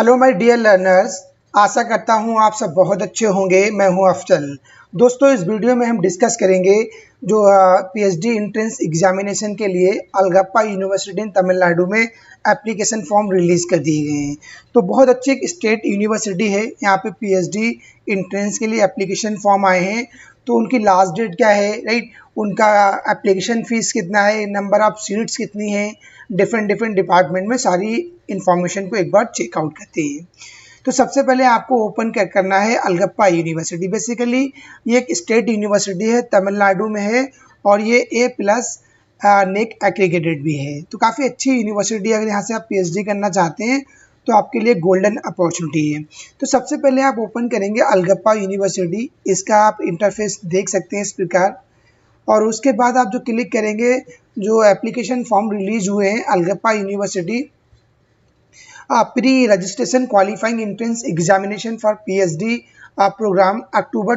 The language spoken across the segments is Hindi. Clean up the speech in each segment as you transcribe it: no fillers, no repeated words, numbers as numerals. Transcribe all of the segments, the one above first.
हेलो माय डियर लर्नर्स, आशा करता हूँ आप सब बहुत अच्छे होंगे। मैं हूँ अफजल। दोस्तों, इस वीडियो में हम डिस्कस करेंगे जो पीएचडी एंट्रेंस एग्जामिनेशन के लिए अलगप्पा यूनिवर्सिटी इन तमिलनाडु में एप्लीकेशन फॉर्म रिलीज़ कर दिए गए हैं। तो बहुत अच्छी एक स्टेट यूनिवर्सिटी है, यहाँ पे पीएचडी एंट्रेंस के लिए एप्लीकेशन फॉर्म आए हैं। तो उनकी लास्ट डेट क्या है, राइट, उनका एप्लीकेशन फ़ीस कितना है, नंबर ऑफ़ सीट्स कितनी है, डिफरेंट डिपार्टमेंट में सारी इन्फॉर्मेशन को एक बार चेकआउट करते हैं। तो सबसे पहले आपको ओपन करना है अलगप्पा यूनिवर्सिटी। बेसिकली ये एक स्टेट यूनिवर्सिटी है, तमिलनाडु में है और ये A+ नेक एग्रीगेटेड भी है। तो काफ़ी अच्छी यूनिवर्सिटी है। अगर यहाँ से आप पीएचडी करना चाहते हैं तो आपके लिए गोल्डन अपॉर्चुनिटी है। तो सबसे पहले आप ओपन करेंगे अलगप्पा यूनिवर्सिटी। इसका आप इंटरफेस देख सकते हैं इस प्रकार। और उसके बाद आप जो क्लिक करेंगे, जो एप्लीकेशन फॉर्म रिलीज हुए हैं Alagappa university pre registration qualifying entrance examination for PhD programme October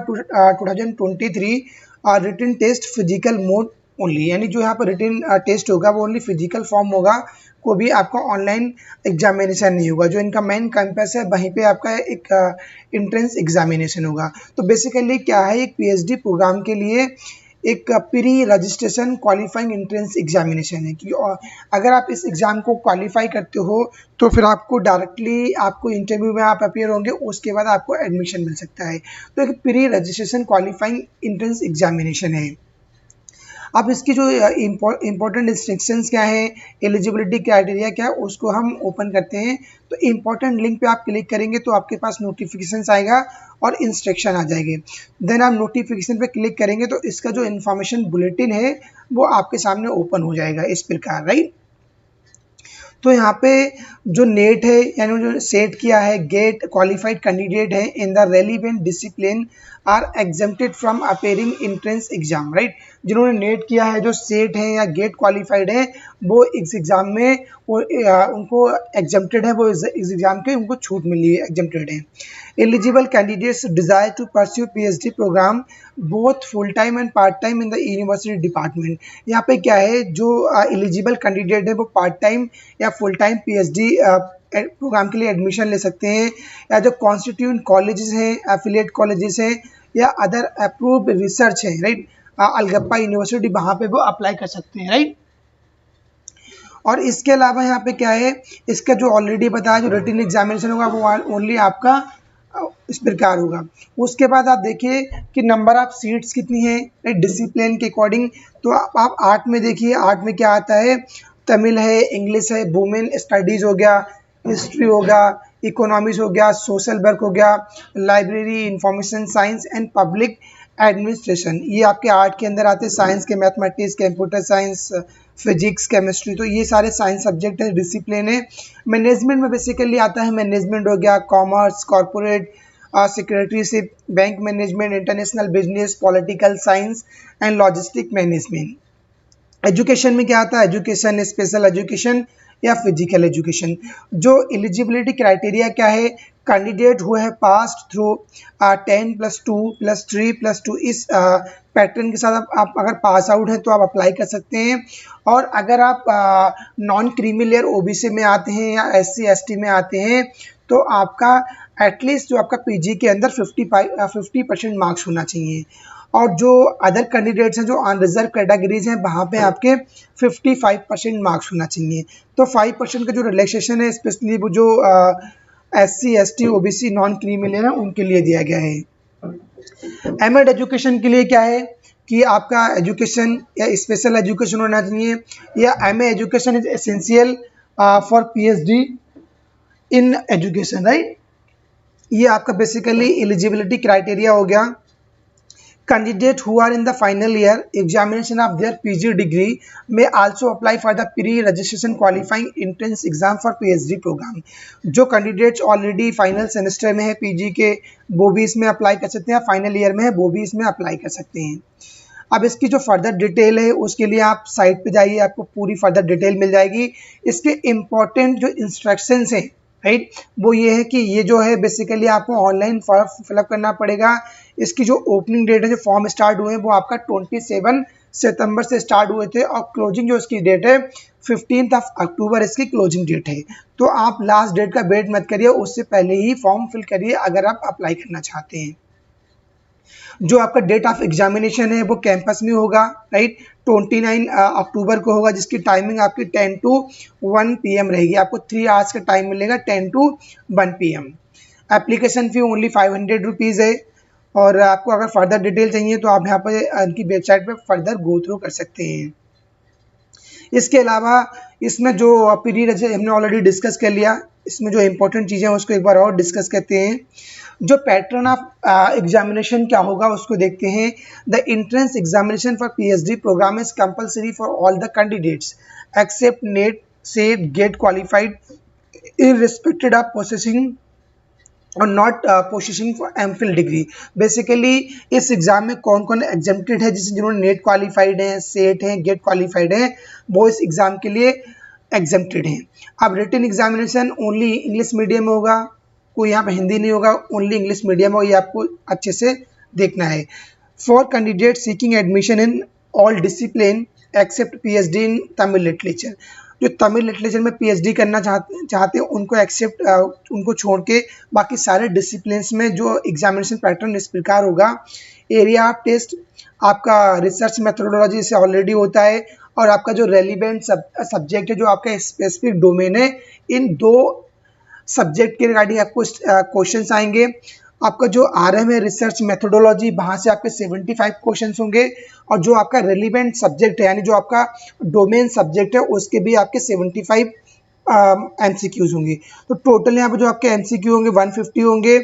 2023 written test physical mode only, यानी जो यहाँ पर रिटन टेस्ट होगा वो ओनली फिजिकल फॉर्म होगा, को भी आपका ऑनलाइन एग्जामिनेशन नहीं होगा। जो इनका मेन कैंपस है वहीं पे आपका एक एंट्रेंस एग्जामिनेशन होगा। तो बेसिकली क्या है, एक पीएचडी प्रोग्राम के लिए एक pre registration qualifying entrance examination है कि अगर आप इस एग्ज़ाम को क्वालिफाई करते हो तो फिर आपको डायरेक्टली आपको इंटरव्यू में आप अपियर होंगे, उसके बाद आपको एडमिशन मिल सकता है। तो एक pre registration qualifying entrance examination है। अब इसकी जो इम्पोर्टेंट इंस्ट्रक्शंस क्या है, एलिजिबिलिटी क्राइटेरिया क्या है, उसको हम ओपन करते हैं। तो इम्पोर्टेंट लिंक पे आप क्लिक करेंगे तो आपके पास नोटिफिकेशंस आएगा और इंस्ट्रक्शन आ जाएंगे। देन आप नोटिफिकेशन पे क्लिक करेंगे तो इसका जो इन्फॉर्मेशन बुलेटिन है वो आपके सामने ओपन हो जाएगा इस प्रकार, राइट। तो यहाँ पे जो नेट है यानी जो सेट किया है, गेट क्वालिफाइड कैंडिडेट है in the relevant discipline are exempted from appearing entrance exam, right. जिन्होंने नेट किया है, जो सेट है या गेट क्वालिफाइड है, वो इस एग्ज़ाम में वो उनको एग्जेम्प्टेड है, वो इस एग्ज़ाम के उनको छूट मिली है, एग्जेम्प्टेड है। Eligible candidates desire to pursue PhD programme both full time and part time in the university department. यहाँ पे क्या है, जो एलिजिबल कैंडिडेट है वो पार्ट टाइम या फुल टाइम पीएचडी प्रोग्राम के लिए एडमिशन ले सकते हैं, या जो कॉन्स्टिट्यूंट कॉलेजेस हैं, एफिलिएट कॉलेजेस हैं या अदर अप्रूव्ड रिसर्च है, राइट, अलगप्पा यूनिवर्सिटी, वहाँ पे वो अप्लाई कर सकते हैं, राइट। और इसके अलावा यहाँ पे क्या है, इसका जो ऑलरेडी बताया जो रिटन एग्जामिनेशन होगा वो ओनली आपका इस प्रकार होगा। उसके बाद आप देखिए कि नंबर ऑफ सीट्स कितनी है, राइट, डिसिप्लिन के अकॉर्डिंग। तो आप आर्ट में देखिए, आर्ट में क्या आता है, तमिल है, इंग्लिश है, वुमेन स्टडीज़ हो गया, हिस्ट्री हो गया, इकोनॉमिक्स हो गया, सोशल वर्क हो गया, library, information science and public administration, ये आपके आर्ट के अंदर आते हैं। साइंस के mathematics, computer science, physics, chemistry, तो ये सारे साइंस सब्जेक्ट है, डिसिप्लिन है। मैनेजमेंट में बेसिकली आता है, मैनेजमेंट हो गया, commerce, corporate secretaryship, bank management, international business, political science and logistic management. Education में क्या आता है, एजुकेशन, स्पेशल एजुकेशन या फिजिकल एजुकेशन। जो एलिजिबिलिटी क्राइटेरिया क्या है, कैंडिडेट हुए हैं पास थ्रू 10+2+3+2 इस पैटर्न के साथ आप अगर पास आउट हैं तो आप अप्लाई कर सकते हैं। और अगर आप नॉन क्रीमी लेयर ओबीसी में आते हैं या SC/ST में आते हैं तो आपका एटलीस्ट जो आपका पीजी के अंदर 50% मार्क्स होना चाहिए। और जो अदर कैंडिडेट्स हैं जो अनरिजर्व कैटेगरीज हैं वहाँ पे आपके 55% मार्क्स होना चाहिए। तो 5% का जो रिलैक्सेशन है स्पेशली वो जो SC/ST OBC non creamy layer है उनके लिए दिया गया है। एमएड एजुकेशन के लिए क्या है कि आपका एजुकेशन या स्पेशल एजुकेशन होना चाहिए, या MA education is essential for PhD in education, right. ये आपका बेसिकली एलिजिबिलिटी क्राइटेरिया हो गया। Candidates who are in the final year examination of their PG degree may also apply for the pre-registration qualifying entrance exam for PhD program। जो कैंडिडेट्स ऑलरेडी फाइनल सेमेस्टर में है PG के, वो भी इसमें अप्लाई कर सकते हैं, फाइनल ईयर में है वो भी इसमें अप्लाई कर सकते हैं। अब इसकी जो फर्दर डिटेल है उसके लिए आप साइट पे जाइए, आपको पूरी फर्दर डिटेल मिल जाएगी। इसके इम्पॉर्टेंट जो इंस्ट्रक्शंस हैं, राइट, वो ये है कि ये जो है बेसिकली आपको ऑनलाइन फॉर्म फिलअप करना पड़ेगा। इसकी जो ओपनिंग डेट है, जो फॉर्म स्टार्ट हुए हैं वो आपका 27 सितंबर से स्टार्ट हुए थे और क्लोजिंग जो इसकी डेट है 15 अक्टूबर इसकी क्लोजिंग डेट है। तो आप लास्ट डेट का वेट मत करिए, उससे पहले ही फॉर्म फिल करिए अगर आप अप्लाई करना चाहते हैं। जो आपका डेट ऑफ एग्जामिनेशन है वो कैंपस में होगा, राइट। 29 अक्टूबर को होगा, जिसकी टाइमिंग आपकी 10 to 1 PM रहेगी। आपको 3 आवर्स का टाइम मिलेगा 10 to 1 PM। Application fee only 500 rupees है। और आपको अगर फर्दर डिटेल चाहिए तो आप यहाँ पर इनकी वेबसाइट पर फर्दर गो थ्रू कर सकते हैं। इसके अलावा इसमें जो पीरियड हमने ऑलरेडी डिस्कस कर लिया, इसमें जो इम्पोर्टेंट चीज़ें हैं उसको एक बार और डिस्कस करते हैं। जो पैटर्न ऑफ एग्जामिनेशन क्या होगा उसको देखते हैं। The entrance examination for PhD program is compulsory for all the candidates except NET SET GATE qualified irrespective of possessing और not possessing for MPhil degree. Basically इस एग्जाम में कौन कौन एग्जेम्प्टेड है, जिससे जिन्होंने नेट क्वालिफाइड हैं, सेट हैं, गेट क्वालिफाइड हैं, वो इस एग्जाम के लिए एग्जेम्प्टेड हैं। अब written examination only English medium में होगा, कोई यहाँ पे हिंदी नहीं होगा, ओनली इंग्लिश मीडियम हो, ये आपको अच्छे से देखना है। For candidate seeking admission in all discipline except PhD in Tamil literature. जो तमिल लिटरेचर में PhD करना चाहते हैं उनको एक्सेप्ट उनको छोड़ के बाकी सारे डिसिप्लिन्स में जो एग्जामिनेशन पैटर्न इस प्रकार होगा। एरिया ऑफ टेस्ट आपका रिसर्च मेथोडोलॉजी से ऑलरेडी होता है, और आपका जो रेलिवेंट सब्जेक्ट है, जो आपका स्पेसिफिक डोमेन है, इन 2 सब्जेक्ट के रिगार्डिंग आपको क्वेश्चंस आएंगे। आपका जो RM है रिसर्च मेथोडोलॉजी, वहाँ से आपके 75 क्वेश्चंस होंगे, और जो आपका रेलिवेंट सब्जेक्ट है यानी जो आपका डोमेन सब्जेक्ट है उसके भी आपके 75 MCQs होंगे। तो टोटल यहाँ पे जो आपके MCQ होंगे 150 होंगे,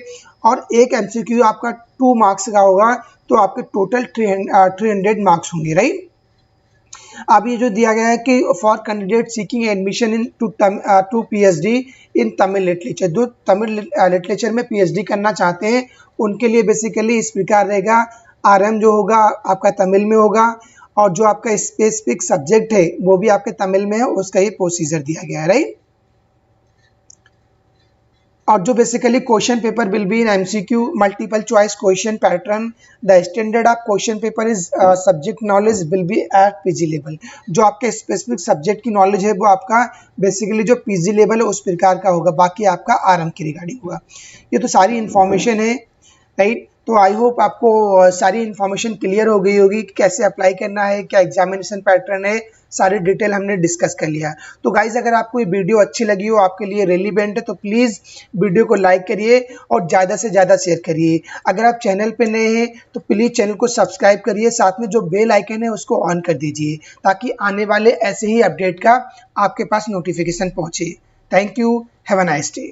और एक MCQ आपका 2 मार्क्स का होगा, तो आपके टोटल 300 मार्क्स होंगे, राइट। अब ये जो दिया गया है कि for candidate seeking admission in to PhD in Tamil literature, जो तमिल लिटरेचर में PhD करना चाहते हैं उनके लिए बेसिकली इस प्रकार रहेगा। RM जो होगा आपका तमिल में होगा, और जो आपका स्पेसिफिक सब्जेक्ट है वो भी आपके तमिल में है, उसका ही प्रोसीजर दिया गया है, राइट। और जो basically question paper will be in MCQ multiple choice question pattern. The standard of question paper is subject knowledge will be at PG level. जो आपके स्पेसिफिक सब्जेक्ट की नॉलेज है वो आपका बेसिकली जो PG लेवल है उस प्रकार का होगा, बाकी आपका RM की रिगार्डिंग होगा। ये तो सारी इन्फॉर्मेशन है, राइट। तो आई होप आपको सारी इन्फॉर्मेशन क्लियर हो गई होगी कि कैसे अप्लाई करना है, क्या एग्जामिनेशन पैटर्न है, सारी डिटेल हमने डिस्कस कर लिया। तो गाइज अगर आपको ये वीडियो अच्छी लगी हो, आपके लिए रेलिवेंट है, तो प्लीज़ वीडियो को लाइक करिए और ज़्यादा से ज़्यादा शेयर करिए। अगर आप चैनल पे नए हैं तो प्लीज़ चैनल को सब्सक्राइब करिए, साथ में जो बेल आइकन है उसको ऑन कर दीजिए, ताकि आने वाले ऐसे ही अपडेट का आपके पास नोटिफिकेशन पहुँचे। Thank you, have a nice day.